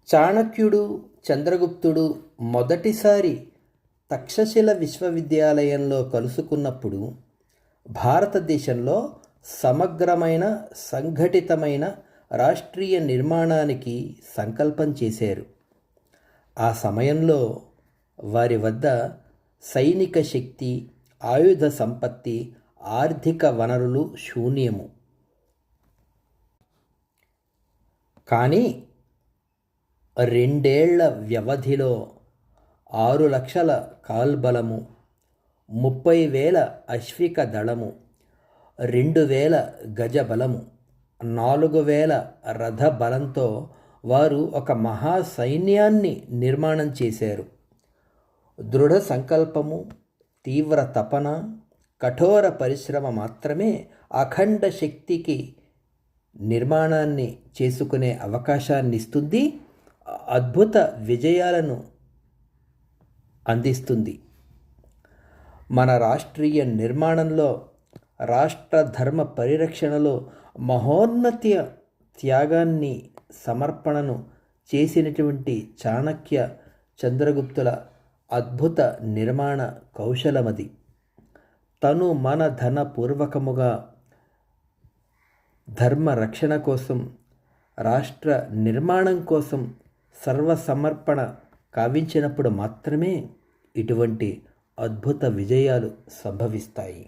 చాణక్యుడు, చంద్రగుప్తుడు మొదటిసారి తక్షశిల విశ్వవిద్యాలయంలో కలుసుకున్నప్పుడు భారతదేశంలో సమగ్రమైన సంఘటితమైన రాష్ట్రీయ నిర్మాణానికి సంకల్పం చేశారు. ఆ సమయంలో వారి వద్ద సైనిక శక్తి, ఆయుధ సంపత్తి, ఆర్థిక వనరులు శూన్యము. కానీ 2 ఏళ్ల వ్యవధిలో 6 లక్షల కాల్బలము, 30,000 అశ్విక దళము, 2,000 గజ బలము, 4,000 రథ బలంతో వారు ఒక మహా సైన్యాన్ని నిర్మాణం చేశారు. దృఢ సంకల్పము, తీవ్ర తపన, కఠోర పరిశ్రమ మాత్రమే అఖండ శక్తికి నిర్మాణాన్ని చేసుకునే అవకాశాన్ని ఇస్తుంది, అద్భుత విజయాలను అందిస్తుంది. మన రాష్ట్రీయ నిర్మాణంలో, రాష్ట్ర ధర్మ పరిరక్షణలో మహోన్నత త్యాగాన్ని, సమర్పణను చేసినటువంటి చాణక్య, చంద్రగుప్తుల అద్భుత నిర్మాణ కౌశలమది. తను మన ధన పూర్వకముగా ధర్మ రక్షణ కోసం, రాష్ట్ర నిర్మాణం కోసం సర్వసమర్పణ కావించినప్పుడు మాత్రమే ఇటువంటి అద్భుత విజయాలు సంభవిస్తాయి.